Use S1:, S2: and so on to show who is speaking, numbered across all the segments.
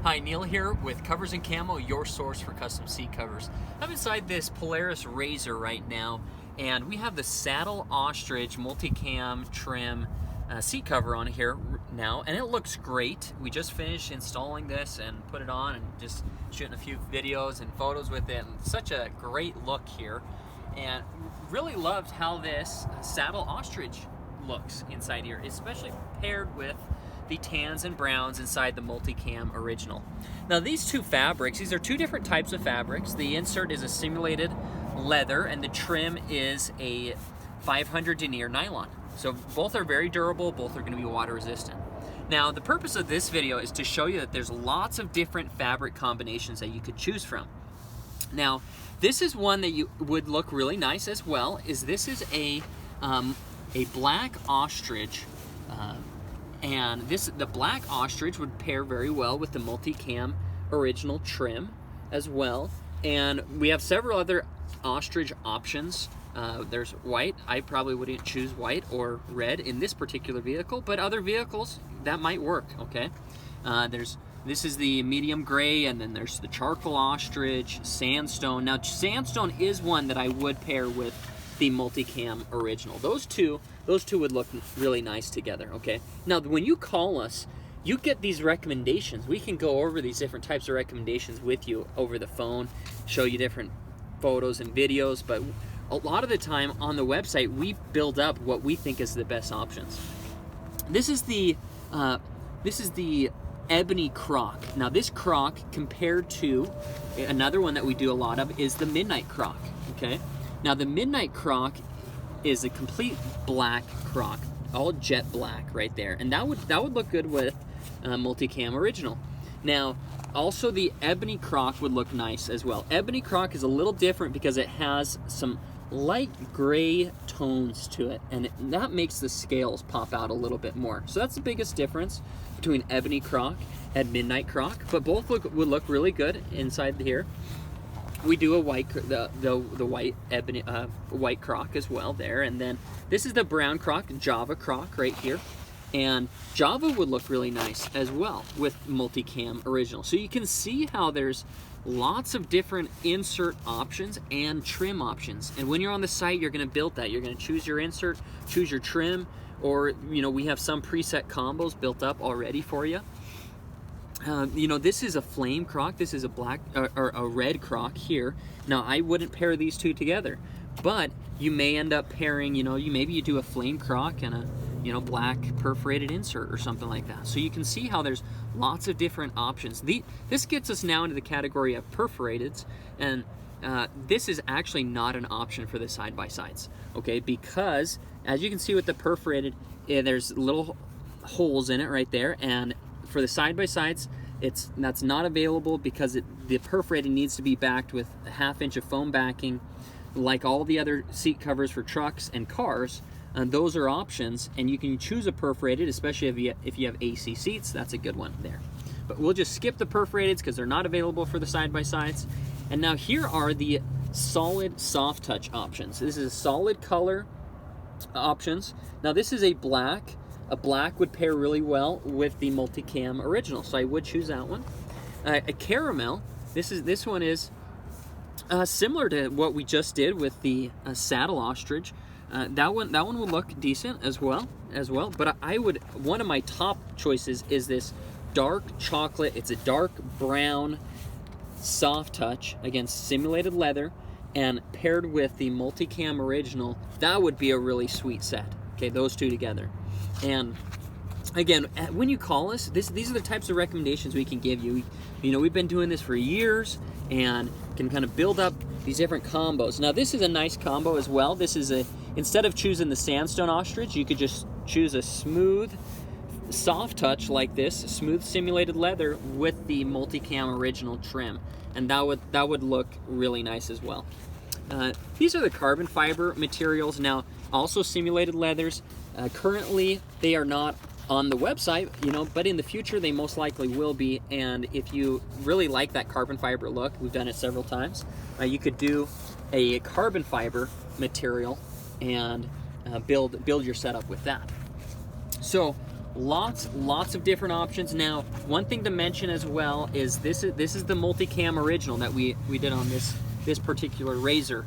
S1: Hi, Neil here with Covers Camo, your source for custom seat covers. I'm inside this Polaris Razor right now, and we have the Saddle Ostrich multicam trim seat cover on here now, and it looks great. We just finished installing this and put it on and just shooting a few videos and photos with it, and such a great look here. And really loved how this Saddle Ostrich looks inside here, especially paired with the tans and browns inside the multicam original. Now these two fabrics, these are two different types of fabrics. The insert is a simulated leather and the trim is a 500 denier nylon. So both are very durable, both are going to be water resistant. Now the purpose of this video is to show you that there's lots of different fabric combinations that you could choose from. Now this is one that you would look really nice as well. This is a black ostrich, and the black ostrich would pair very well with the multicam original trim as well. And we have several other ostrich options. There's white. I probably wouldn't choose white or red in this particular vehicle, but other vehicles that might work. Okay, this is the medium gray, and then there's the charcoal ostrich, sandstone. Now sandstone is one that I would pair with the multicam original. Those two would look really nice together. Okay, now when you call us, you get these recommendations. We can go over these different types of recommendations with you over the phone, show you different photos and videos, but a lot of the time on the website we build up what we think is the best options. This is the Ebony Croc. Now this croc, compared to another one that we do a lot of, is the Midnight Croc. Okay, now the Midnight Croc is a complete black croc, all jet black right there, and that would look good with multicam original. Now also the Ebony Croc would look nice as well. Ebony Croc is a little different because it has some light gray tones to it, and that makes the scales pop out a little bit more. So that's the biggest difference between Ebony Croc and Midnight Croc, but both would look really good inside here. We do a white, the white ebony white croc as well there, and then this is the brown croc, Java croc right here, and Java would look really nice as well with multicam original. So you can see how there's lots of different insert options and trim options, and when you're on the site, you're going to build that. You're going to choose your insert, choose your trim, or we have some preset combos built up already for you. This is a flame croc. This is a black or a red croc here. Now I wouldn't pair these two together, but you may end up pairing, maybe you do a flame croc and a black perforated insert or something like that. So you can see how there's lots of different options. This gets us now into the category of perforateds, and this is actually not an option for the side-by-sides, okay? Because as you can see with the perforated, there's little holes in it right there, and for the side-by-sides, that's not available because the perforated needs to be backed with a 1/2 inch of foam backing, like all the other seat covers for trucks and cars. And those are options, and you can choose a perforated, especially if you have AC seats. That's a good one there. But we'll just skip the perforateds because they're not available for the side-by-sides. And now here are the solid soft touch options. This is a solid color options. Now this is a black. A black would pair really well with the multicam original, so I would choose that one. A caramel. This one is similar to what we just did with the Saddle Ostrich. That one would look decent as well. But one of my top choices is this dark chocolate. It's a dark brown soft touch, again simulated leather, and paired with the multicam original. That would be a really sweet set. Okay, those two together. And again, when you call us, these are the types of recommendations we can give you. We've been doing this for years and can kind of build up these different combos. Now this is a nice combo as well. This is instead of choosing the sandstone ostrich, you could just choose a smooth soft touch like this, smooth simulated leather with the multicam original trim, and that would look really nice as well. These are the carbon fiber materials, now also simulated leathers. Currently they are not on the website, but in the future they most likely will be. And if you really like that carbon fiber look, we've done it several times, you could do a carbon fiber material and build your setup with that. So lots of different options. Now, one thing to mention as well is this is the multicam original that we did on this particular razor.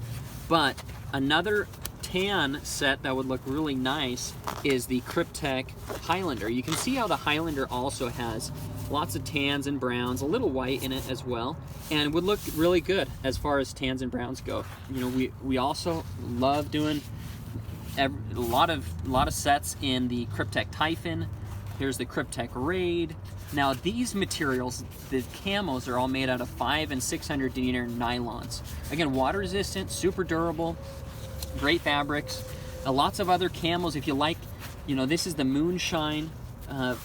S1: But another tan set that would look really nice is the Kryptek Highlander. You can see how the Highlander also has lots of tans and browns, a little white in it as well, and would look really good as far as tans and browns go. You know, we also love doing a lot of sets in the Kryptek Typhon. Here's the Kryptek Raid. Now these materials, the camos, are all made out of 500 and 600 denier nylons. Again, water resistant, super durable, great fabrics. Lots of other camos if you like. You know, this is the Moonshine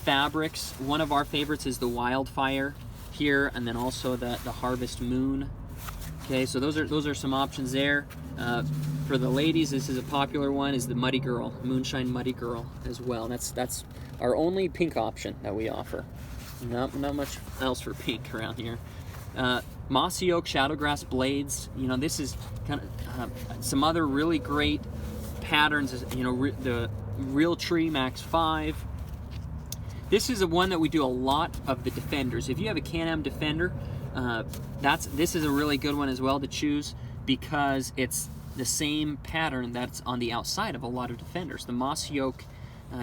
S1: fabrics. One of our favorites is the Wildfire here, and then also the Harvest Moon. Okay, so those are some options there. For the ladies, this is a popular one, is the Muddy Girl, Moonshine Muddy Girl as well. That's our only pink option that we offer. Not much else for pink around here. Mossy Oak Shadowgrass Blades. You know, this is kind of some other really great patterns. You know, the Real Tree Max 5. This is a one that we do a lot of the Defenders. If you have a Can-Am Defender, this is a really good one as well to choose, because it's the same pattern that's on the outside of a lot of Defenders. The Mossy Oak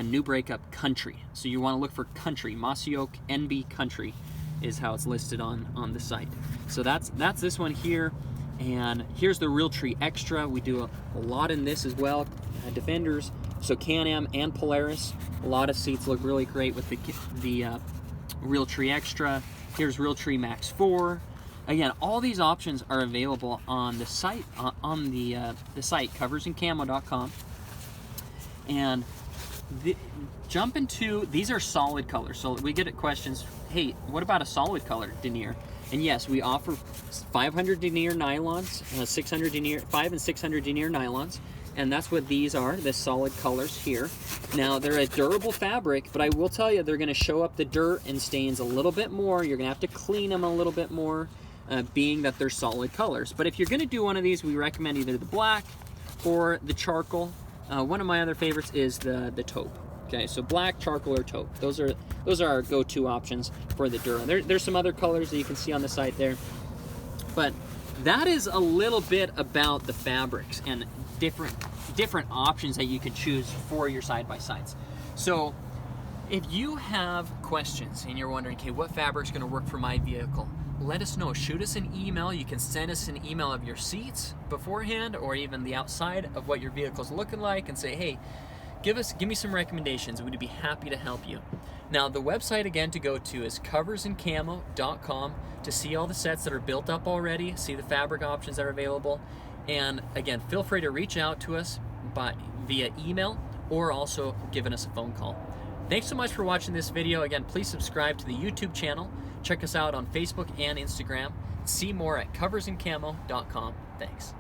S1: New Breakup Country. So you want to look for Country. Mossy Oak NB Country is how it's listed on the site. So that's this one here. And here's the Realtree Extra. We do a lot in this as well. Defenders. So Can-Am and Polaris. A lot of seats look really great with the Realtree Extra. Here's Realtree Max 4. Again, all these options are available on the site, the site coversandcamo.com. And jump into, these are solid colors. So we get questions, hey, what about a solid color denier? And yes, we offer 500 denier nylons, 600 denier, 5 and 600 denier nylons. And that's what these are, the solid colors here. Now, they're a durable fabric, but I will tell you, they're gonna show up the dirt and stains a little bit more. You're gonna have to clean them a little bit more, being that they're solid colors. But if you're gonna do one of these, we recommend either the black or the charcoal. One of my other favorites is the taupe. Okay, so black, charcoal, or taupe. Those are our go-to options for the Dura. There's some other colors that you can see on the site there. But that is a little bit about the fabrics and different options that you could choose for your side-by-sides. So if you have questions and you're wondering, okay, what fabric's gonna work for my vehicle, let us know. Shoot us an email. You can send us an email of your seats beforehand, or even the outside of what your vehicle's looking like, and say, hey, give me some recommendations. We'd be happy to help you. Now, the website again to go to is coversandcamo.com to see all the sets that are built up already, see the fabric options that are available. And again, feel free to reach out to us via email or also giving us a phone call. Thanks so much for watching this video. Again, please subscribe to the YouTube channel. Check us out on Facebook and Instagram. See more at coversandcamo.com. Thanks.